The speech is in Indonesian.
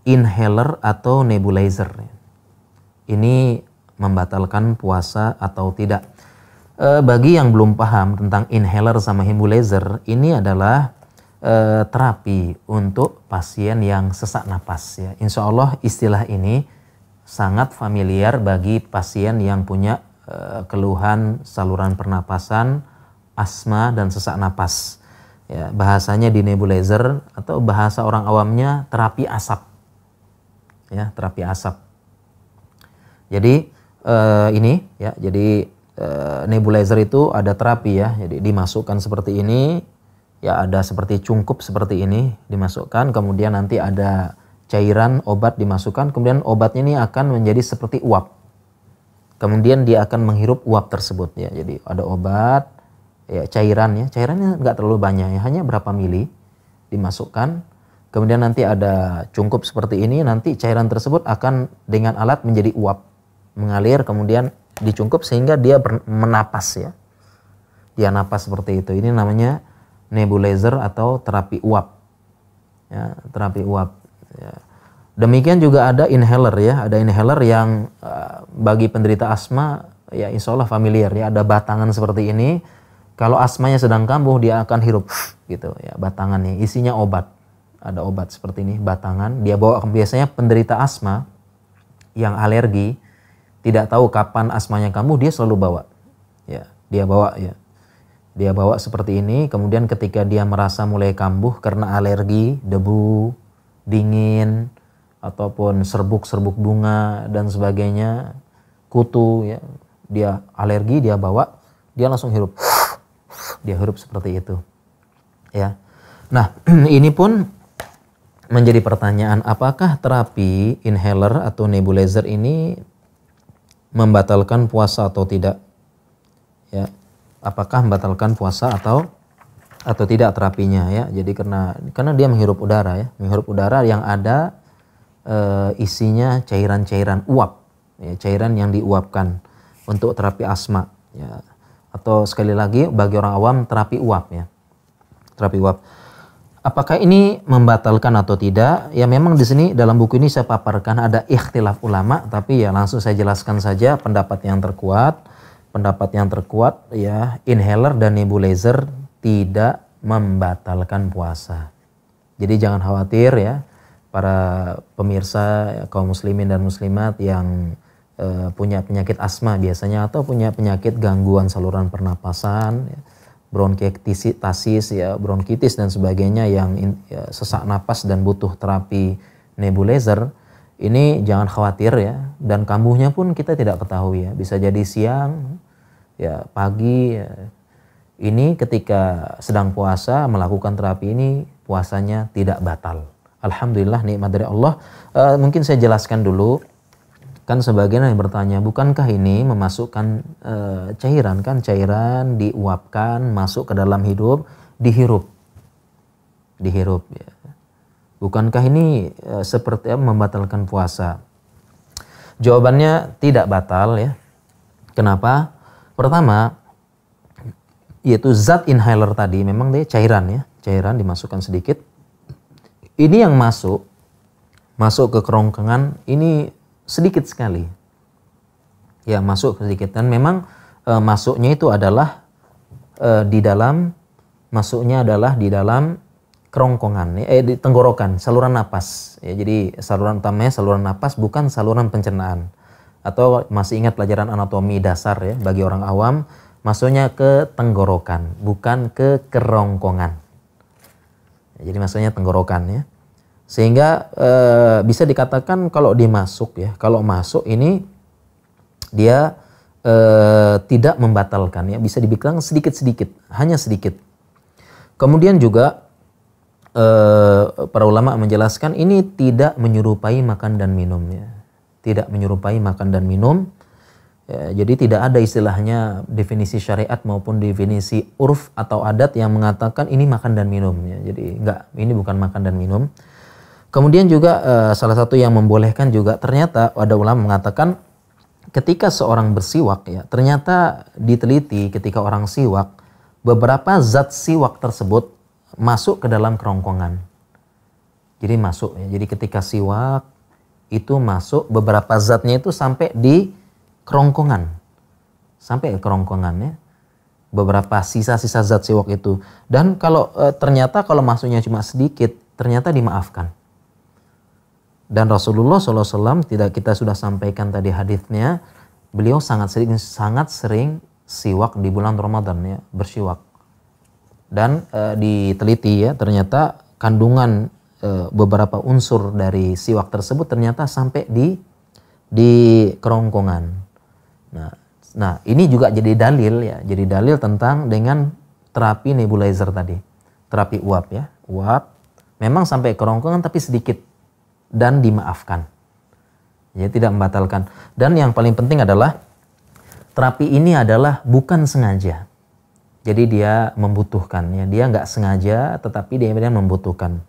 inhaler atau nebulizer. Ini membatalkan puasa atau tidak. Bagi yang belum paham tentang inhaler sama nebulizer, ini adalah terapi untuk pasien yang sesak napas ya. Insya Allah istilah ini sangat familiar bagi pasien yang punya keluhan saluran pernapasan, asma dan sesak napas. Ya, bahasanya di nebulizer atau bahasa orang awamnya terapi asap. Ya, terapi asap. Jadi ini ya, jadi nebulizer itu ada terapi ya. Jadi dimasukkan seperti ini. Ya, ada seperti cungkup seperti ini dimasukkan, kemudian nanti ada cairan obat dimasukkan, kemudian obatnya ini akan menjadi seperti uap. Kemudian dia akan menghirup uap tersebut ya. Jadi ada obat, ya cairannya nggak terlalu banyak ya, hanya berapa mili dimasukkan. Kemudian nanti ada cungkup seperti ini, nanti cairan tersebut akan dengan alat menjadi uap, mengalir kemudian dicungkup sehingga dia menapas ya. Dia napas seperti itu. Ini namanya nebulizer atau terapi uap. Ya, terapi uap. Ya. Demikian juga ada inhaler ya. Ada inhaler yang bagi penderita asma ya insya Allah familiar ya. Ada batangan seperti ini. Kalau asmanya sedang kambuh dia akan hirup gitu ya, batangannya isinya obat. Ada obat seperti ini, batangan. Dia bawa, biasanya penderita asma yang alergi tidak tahu kapan asmanya kambuh, dia selalu bawa. Ya, dia bawa ya. Dia bawa seperti ini, kemudian ketika dia merasa mulai kambuh karena alergi, debu, dingin, ataupun serbuk-serbuk bunga dan sebagainya, kutu ya, dia alergi, dia bawa, dia langsung hirup. Dia hirup seperti itu. Ya. Nah, ini pun menjadi pertanyaan, apakah terapi inhaler atau nebulizer ini membatalkan puasa atau tidak? Ya. Apakah membatalkan puasa atau tidak terapinya ya. Jadi karena dia menghirup udara ya, menghirup udara yang ada isinya cairan-cairan uap ya, cairan yang diuapkan untuk terapi asma ya. Atau sekali lagi bagi orang awam terapi uap ya. Terapi uap. Apakah ini membatalkan atau tidak? Ya memang di sini dalam buku ini saya paparkan ada ikhtilaf ulama, tapi ya langsung saya jelaskan saja pendapat yang terkuat. Pendapat yang terkuat ya, inhaler dan nebulizer tidak membatalkan puasa. Jadi jangan khawatir ya para pemirsa ya, kaum muslimin dan muslimat yang punya penyakit asma biasanya atau punya penyakit gangguan saluran pernapasan ya, bronkitis ya, bronkitis dan sebagainya yang sesak napas dan butuh terapi nebulizer. Ini jangan khawatir ya, dan kambuhnya pun kita tidak ketahui ya, bisa jadi siang, ya pagi ya. Ini ketika sedang puasa melakukan terapi ini puasanya tidak batal. Alhamdulillah nikmat dari Allah. Mungkin saya jelaskan dulu, kan sebagian yang bertanya, bukankah ini memasukkan cairan, kan cairan diuapkan masuk ke dalam hidup, dihirup ya. Bukankah ini seperti membatalkan puasa? Jawabannya tidak batal ya. Kenapa? Pertama, yaitu zat inhaler tadi memang dia cairan ya, cairan dimasukkan sedikit. Ini yang masuk ke kerongkongan ini sedikit sekali. Ya masuk sedikit, dan memang masuknya itu adalah di dalam kerongkongan, di tenggorokan, saluran napas. Ya, jadi saluran utamanya saluran napas, bukan saluran pencernaan. Atau masih ingat pelajaran anatomi dasar ya, bagi orang awam, masuknya ke tenggorokan, bukan ke kerongkongan. Ya, jadi masuknya tenggorokan ya. Sehingga bisa dikatakan kalau masuk ini dia tidak membatalkan ya, bisa dibilang sedikit-sedikit, hanya sedikit. Kemudian juga para ulama menjelaskan ini tidak menyerupai makan dan minum ya. Tidak menyerupai makan dan minum. Ya, jadi tidak ada istilahnya definisi syariat maupun definisi urf atau adat yang mengatakan ini makan dan minum ya. Jadi enggak, ini bukan makan dan minum. Kemudian juga salah satu yang membolehkan juga, ternyata ada ulama mengatakan ketika seorang bersiwak ya, ternyata diteliti ketika orang siwak, beberapa zat siwak tersebut masuk ke dalam kerongkongan. Jadi masuk ya. Jadi ketika siwak itu masuk beberapa zatnya itu sampai di kerongkongan. Sampai ke kerongkongan ya. Beberapa sisa-sisa zat siwak itu. Dan kalau ternyata kalau masuknya cuma sedikit, ternyata dimaafkan. Dan Rasulullah SAW, tidak kita sudah sampaikan tadi hadisnya, beliau sangat sering siwak di bulan Ramadan ya, bersiwak. Dan diteliti ya, ternyata kandungan beberapa unsur dari siwak tersebut ternyata sampai di kerongkongan. Nah, ini juga jadi dalil ya, jadi dalil tentang dengan terapi nebulizer tadi, terapi uap ya, uap memang sampai kerongkongan tapi sedikit dan dimaafkan, ya tidak membatalkan. Dan yang paling penting adalah terapi ini adalah bukan sengaja, jadi dia membutuhkan ya, dia nggak sengaja tetapi dia membutuhkan.